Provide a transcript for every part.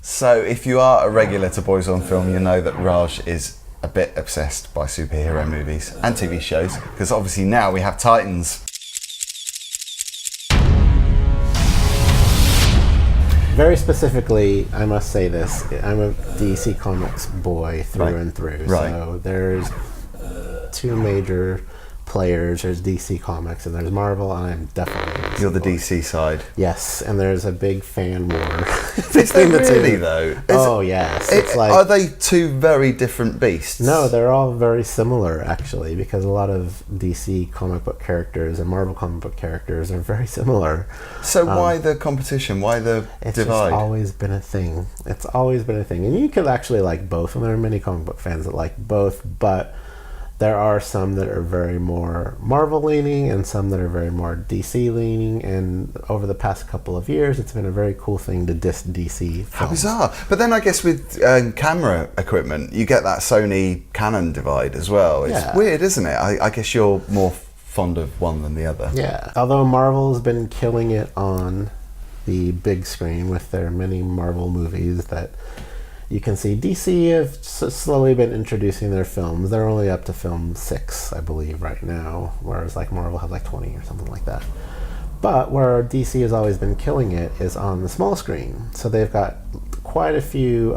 So if you are a regular to Boys on Film, you know that Raj is a bit obsessed by superhero movies and TV shows, because obviously now we have Titans. Very specifically, I must say this, I'm a DC Comics boy through and through. Right. So there's two major players. There's DC Comics and there's Marvel, and I'm definitely a DC You're the boy. DC side. Yes, and there's a big fan war. Is there really, though? Oh, yes. It's like, are they two very different beasts? no, they're all very similar, actually, because a lot of DC comic book characters and Marvel comic book characters are very similar. So why the competition? Why the It's divide? just always been a thing. It's always been a thing. And you could actually like both, and there are many comic book fans that like both, but there are some that are very more Marvel leaning and some that are very more DC leaning, and over the past couple of years it's been a very cool thing to diss DC films. How bizarre. But then I guess with camera equipment, you get that Sony Canon divide as well. It's weird, isn't it? I guess you're more fond of one than the other. Yeah. Although Marvel's been killing it on the big screen with their many Marvel movies that you can see, DC have slowly been introducing their films. They're only up to film 6, I believe, right now, whereas like Marvel have like 20 or something like that. But where DC has always been killing it is on the small screen. So they've got quite a few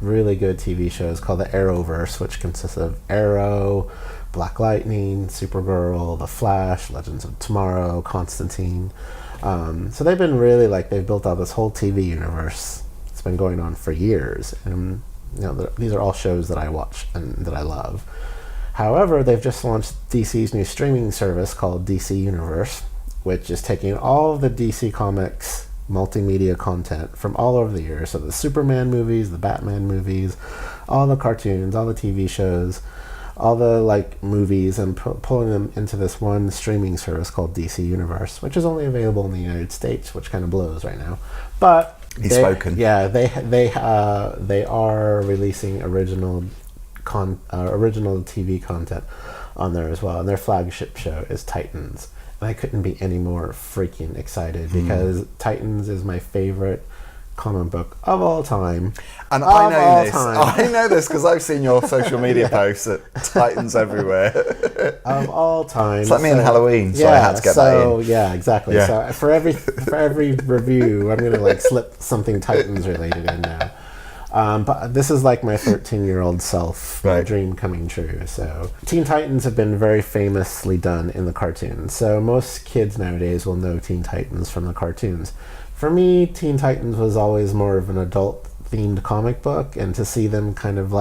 really good TV shows called the Arrowverse, which consists of Arrow, Black Lightning, Supergirl, The Flash, Legends of Tomorrow, Constantine. So they've been really they've built out this whole TV universe. It's been going on for years, and these are all shows that I watch and that I love. However, they've just launched DC's new streaming service called DC Universe, which is taking all of the DC Comics multimedia content from all over the years. So the Superman movies, the Batman movies, all the cartoons, all the TV shows, all the movies, and pulling them into this one streaming service called DC Universe, which is only available in the United States, which kind of blows right now. But He's spoken. Yeah, they are releasing original TV content on there as well, and their flagship show is Titans. And I couldn't be any more freaking excited because Titans is my favorite comic book of all time. And I know this because I've seen your social media posts at Titans everywhere. Of all time. It's like me in Halloween, so I had to get that in. Yeah, exactly. Yeah. So for every review, I'm going to slip something Titans related in now. But this is like my 13-year-old self dream coming true. So Teen Titans have been very famously done in the cartoons. So most kids nowadays will know Teen Titans from the cartoons. For me, Teen Titans was always more of an adult-themed comic book, and to see them kind of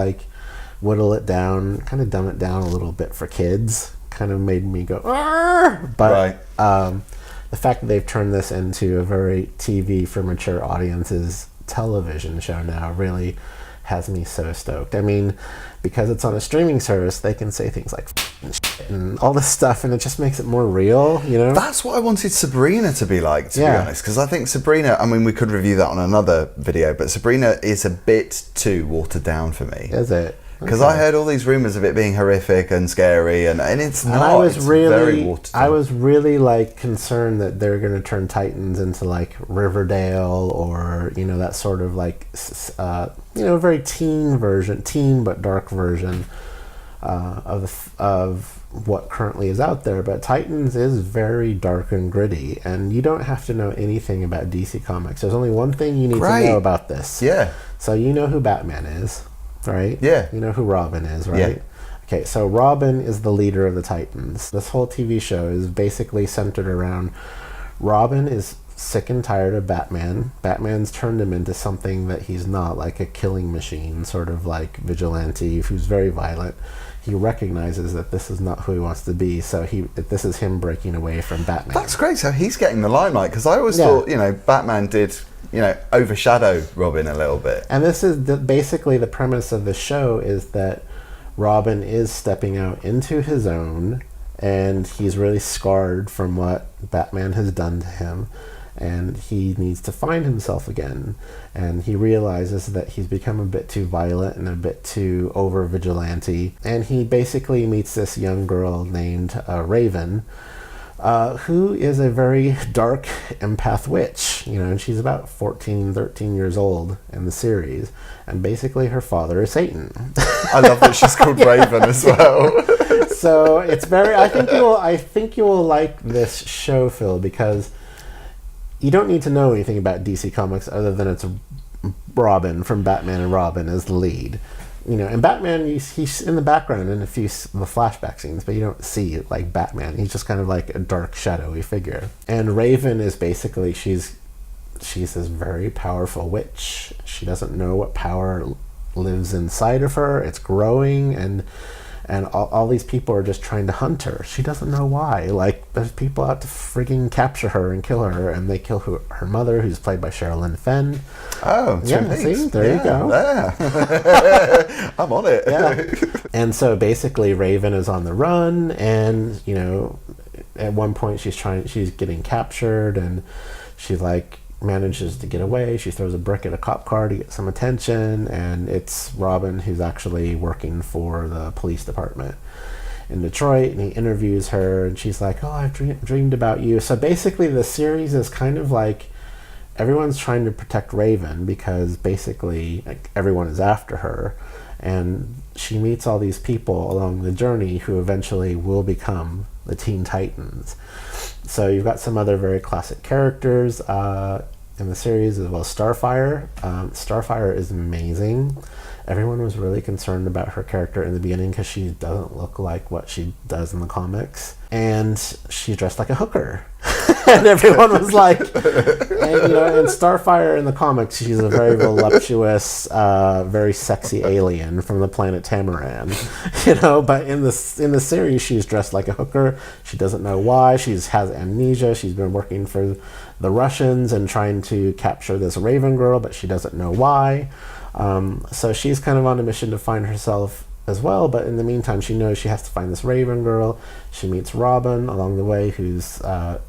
whittle it down, kind of dumb it down a little bit for kids, kind of made me go, "Arr!" But the fact that they've turned this into a very TV for mature audiences television show now really has me so stoked. I mean, because it's on a streaming service, they can say things like shit and all this stuff, and it just makes it more real, That's what I wanted Sabrina to be like, to be honest, because I think Sabrina, I mean, we could review that on another video, but Sabrina is a bit too watered down for me. Is it? Because I heard all these rumours of it being horrific and scary, and it's not. I was very watered down. I was really concerned that they're going to turn Titans into Riverdale or that sort of very teen but dark version of what currently is out there. But Titans is very dark and gritty, and you don't have to know anything about DC Comics. There's only one thing you need to know about this. Yeah. So you know who Batman is. Right? Yeah. You know who Robin is, right? Yeah. Okay, so Robin is the leader of the Titans. This whole TV show is basically centered around Robin is sick and tired of Batman. Batman's turned him into something that he's not, like a killing machine, sort of like vigilante who's very violent. He recognizes that this is not who he wants to be, so this is him breaking away from Batman. That's great. So he's getting the limelight, because I always thought, Batman did overshadow Robin a little bit. And this is basically the premise of the show, is that Robin is stepping out into his own, and he's really scarred from what Batman has done to him, and he needs to find himself again. And he realizes that he's become a bit too violent and a bit too over-vigilante, and he basically meets this young girl named Raven, who is a very dark empath witch, and she's about 14, 13 years old in the series, and basically her father is Satan. I love that she's called Raven as well. So it's very. I think you will like this show, Phil, because you don't need to know anything about DC Comics other than it's Robin from Batman and Robin as the lead. And Batman, he's in the background in a few the flashback scenes, but you don't see like Batman. He's just kind of like a dark, shadowy figure. And Raven is basically she's this very powerful witch. She doesn't know what power lives inside of her. It's growing, and all these people are just trying to hunt her. She doesn't know why. Like, there's people out to frigging capture her and kill her, and they kill her mother, who's played by Sherilyn Fenn. Oh, yeah, see? There you go. There. I'm on it. Yeah. And so basically Raven is on the run, and, at one point she's getting captured, and she, manages to get away. She throws a brick at a cop car to get some attention, and it's Robin who's actually working for the police department in Detroit, and he interviews her, and she's like, "Oh, I've dreamed about you." So basically the series is kind of like everyone's trying to protect Raven because basically everyone is after her, and she meets all these people along the journey who eventually will become the Teen Titans. So you've got some other very classic characters in the series as well. Starfire. Starfire is amazing. Everyone was really concerned about her character in the beginning because she doesn't look like what she does in the comics. And she's dressed like a hooker. And everyone was like... in Starfire in the comics, she's a very voluptuous, very sexy alien from the planet Tamaran. But in the series, she's dressed like a hooker. She doesn't know why. She has amnesia. She's been working for the Russians and trying to capture this Raven girl, but she doesn't know why. So she's kind of on a mission to find herself as well, but in the meantime she knows she has to find this Raven girl. She meets Robin along the way, whose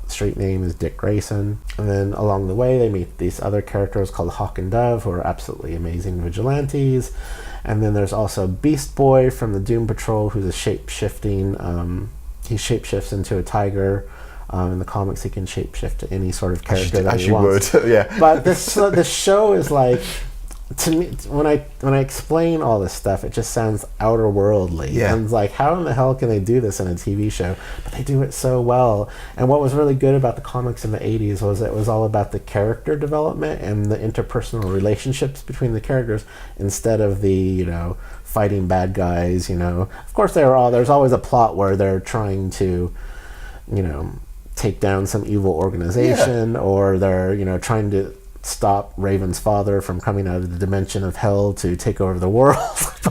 street name is Dick Grayson, and then along the way they meet these other characters called Hawk and Dove, who are absolutely amazing vigilantes. And then there's also Beast Boy from the Doom Patrol, who's a shape-shifting he shapeshifts into a tiger. In the comics he can shapeshift to any sort of character that he wants. Would. Yeah. But this show is like, to me, when I explain all this stuff, it just sounds outer worldly. Yeah. And it's like, how in the hell can they do this in a TV show? But they do it so well. And what was really good about the comics in the 80s was it was all about the character development and the interpersonal relationships between the characters instead of the, fighting bad guys, Of course, there's always a plot where they're trying to, take down some evil organization, or they're, trying to stop Raven's father from coming out of the dimension of hell to take over the world.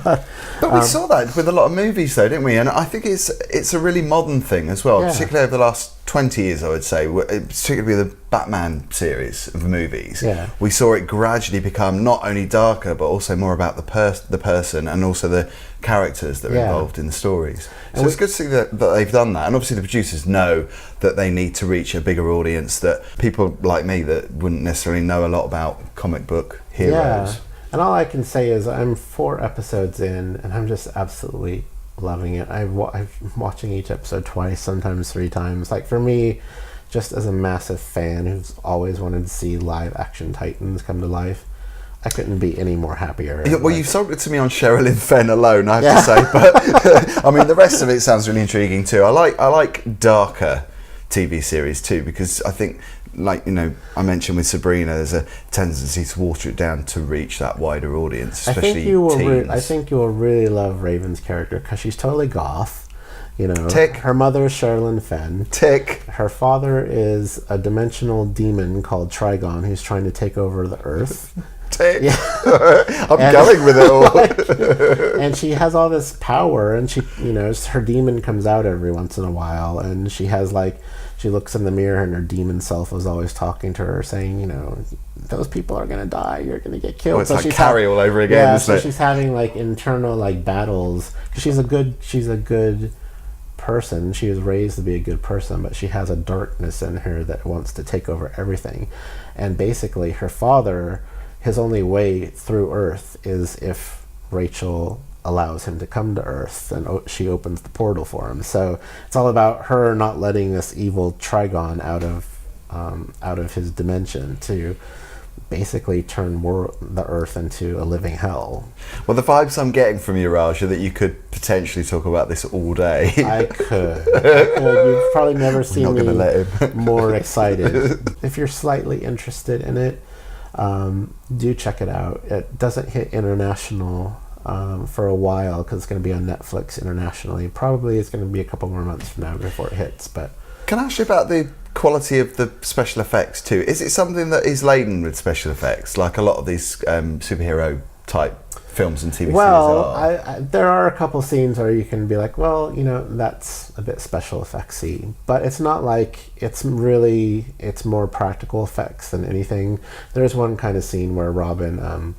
but we saw that with a lot of movies, though, didn't we? And I think it's a really modern thing as well, particularly over the last 20 years, I would say, particularly with the Batman series of movies. Yeah. We saw it gradually become not only darker, but also more about the person and also the characters that are involved in the stories. So it's good to see that they've done that. And obviously the producers know that they need to reach a bigger audience, that people like me that wouldn't necessarily know a lot about comic book heroes. Yeah. And all I can say is I'm 4 episodes in, and I'm just absolutely loving it. I'm watching each episode twice, sometimes 3 times. Like, for me, just as a massive fan who's always wanted to see live action Titans come to life, I couldn't be any more happier. Yeah, well, you sold it to me on Sherilyn Fenn alone, I have to say. But I mean, the rest of it sounds really intriguing too. I like darker TV series too, because I think, I mentioned with Sabrina, there's a tendency to water it down to reach that wider audience, especially teens. I think you will really love Raven's character because she's totally goth. Tick. Her mother is Sherilyn Fenn. Tick. Her father is a dimensional demon called Trigon who's trying to take over the Earth. Tick. Yeah. I'm going with it all. And she has all this power, and she, her demon comes out every once in a while, and she has she looks in the mirror and her demon self is always talking to her, saying, those people are going to die, you're going to get killed. Oh, it's like Carrie all over again, isn't it? She's having internal battles. She's a good person. She was raised to be a good person, but she has a darkness in her that wants to take over everything. And basically her father, his only way through Earth is if Rachel allows him to come to Earth, and she opens the portal for him. So it's all about her not letting this evil Trigon out of his dimension to basically turn the Earth into a living hell. Well, the vibes I'm getting from you, Raj, are that you could potentially talk about this all day. I could. You've probably never seen me let him. more excited. If you're slightly interested in it, do check it out. It doesn't hit international for a while because it's going to be on Netflix internationally. Probably it's going to be a couple more months from now before it hits. But can I ask you about the quality of the special effects too? Is it something that is laden with special effects, like a lot of these superhero type films and TV series are? There are a couple scenes where you can be like, well, that's a bit special effectsy, but it's not like it's more practical effects than anything. There's one kind of scene where Robin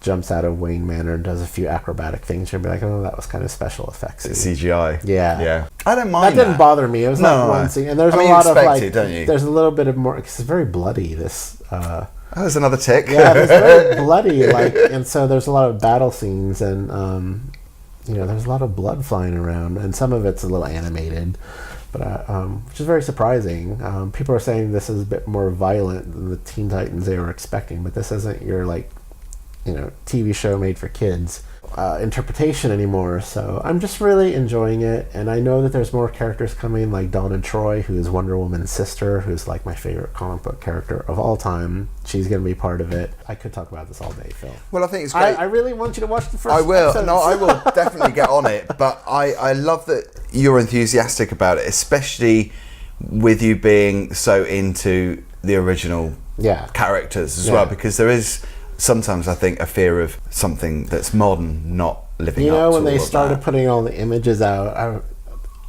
jumps out of Wayne Manor and does a few acrobatic things. You'll be like, oh, that was kind of special effects. It's CGI. Yeah. I don't mind that. Didn't bother me. It was one scene. And there's a lot of like, don't you? There's a little bit of more, because it's very bloody, this. There's another tick. Yeah, it's very bloody, and so there's a lot of battle scenes, and there's a lot of blood flying around, and some of it's a little animated, but which is very surprising. People are saying this is a bit more violent than the Teen Titans they were expecting, but this isn't your TV show made for kids interpretation anymore. So I'm just really enjoying it, and I know that there's more characters coming, like Donna Troy, who is Wonder Woman's sister, who's like my favorite comic book character of all time. She's going to be part of it. I could talk about this all day, Phil. Well, I think it's great. I really want you to watch the first I will. episodes. No, I will definitely get on it, but I love that you're enthusiastic about it, especially with you being so into the original characters as well, because there is sometimes, I think, a fear of something that's modern not living up to when they started that. putting all the images out,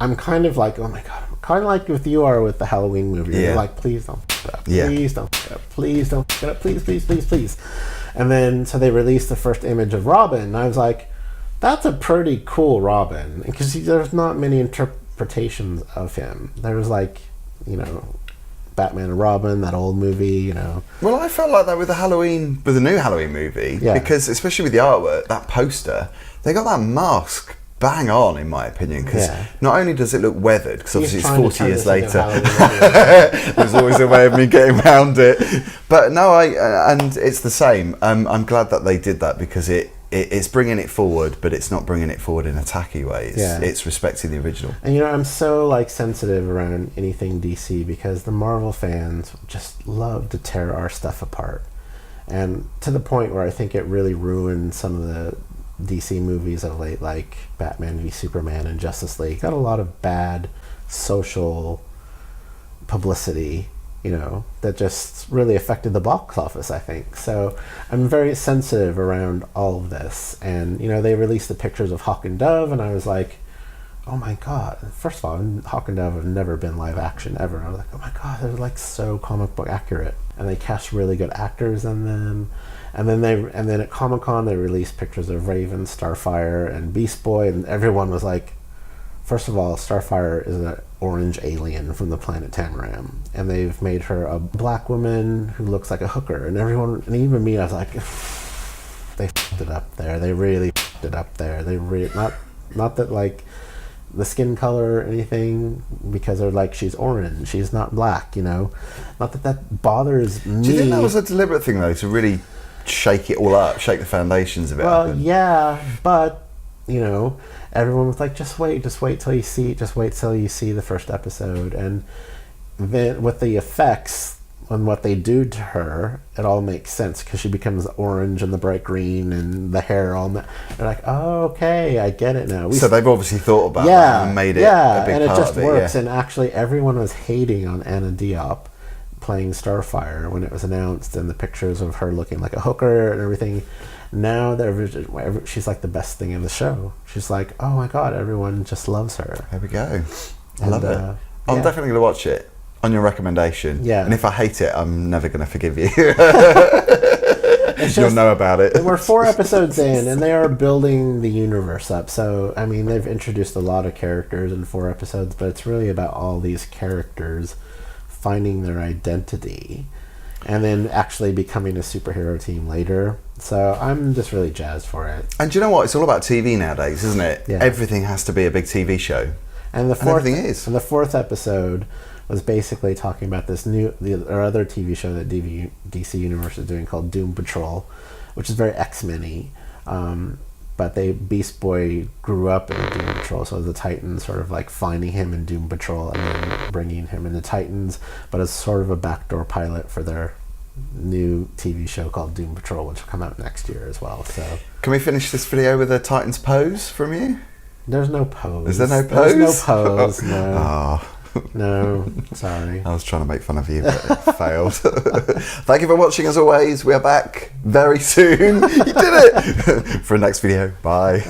I'm kind of like, oh my god, I'm kind of like with you are with the Halloween movie. You're like, please don't f*** it up. Please don't f*** it up. Please don't f*** it up. Please, please, please, please. And then, so they released the first image of Robin, and I was like, that's a pretty cool Robin. Because there's not many interpretations of him. There was like, Batman and Robin, that old movie, Well, I felt like that with the new Halloween movie, because especially with the artwork, that poster, they got that mask bang on, in my opinion, because not only does it look weathered, because obviously it's 40 years later, there's always a way of me getting around it, but no, and it's the same. I'm glad that they did that, because it's bringing it forward, but it's not bringing it forward in a tacky way. It's respecting the original. And I'm so sensitive around anything DC, because the Marvel fans just love to tear our stuff apart, and to the point where I think it really ruined some of the DC movies of late, like Batman v Superman and Justice League. Got a lot of bad social publicity, that just really affected the box office, I think. So I'm very sensitive around all of this. And, they released the pictures of Hawk and Dove, and I was like, oh my god. First of all, Hawk and Dove have never been live action ever. I was like, oh my god, they're so comic book accurate. And they cast really good actors in them. And then at Comic-Con they released pictures of Raven, Starfire, and Beast Boy, and everyone was like, first of all, Starfire is an orange alien from the planet Tamaram, and they've made her a black woman who looks like a hooker, and everyone, and even me, I was like, they f***ed it up there. They really f***ed it up there. They really, not that the skin color or anything, because they're like, she's orange, she's not black, Not that bothers me. Do you think that was a deliberate thing, though, to really shake it all up, shake the foundations of it? Well, yeah, but everyone was like, just wait till you see the first episode. And then with the effects and what they do to her, it all makes sense, because she becomes orange and the bright green and the hair all they're like, oh, okay, I get it now. So they've obviously thought about that and made it a big part of it. And it just works. And actually everyone was hating on Anna Diop playing Starfire when it was announced, and the pictures of her looking like a hooker and everything. Now she's like the best thing in the show. She's like, oh my god, everyone just loves her. There we go. I love it. I'm definitely going to watch it on your recommendation. Yeah. And if I hate it, I'm never going to forgive you. You'll know about it. We're 4 episodes in, and they are building the universe up. So, they've introduced a lot of characters in 4 episodes, but it's really about all these characters finding their identity. and then actually becoming a superhero team later. So I'm just really jazzed for it. And do you know what? It's all about TV nowadays, isn't it? Yeah. Everything has to be a big TV show. And everything is. And the fourth episode was basically talking about this other TV show that DC Universe is doing called Doom Patrol, which is very X-Men-y. But Beast Boy grew up in Doom Patrol, so the Titans sort of like finding him in Doom Patrol and then bringing him into Titans, but it's sort of a backdoor pilot for their new TV show called Doom Patrol, which will come out next year as well. So, can we finish this video with a Titans pose from you? There's no pose. Is there no pose? There's no pose, no. Oh. No, sorry. I was trying to make fun of you, but it failed. Thank you for watching as always. We are back very soon. You did it! For the next video. Bye.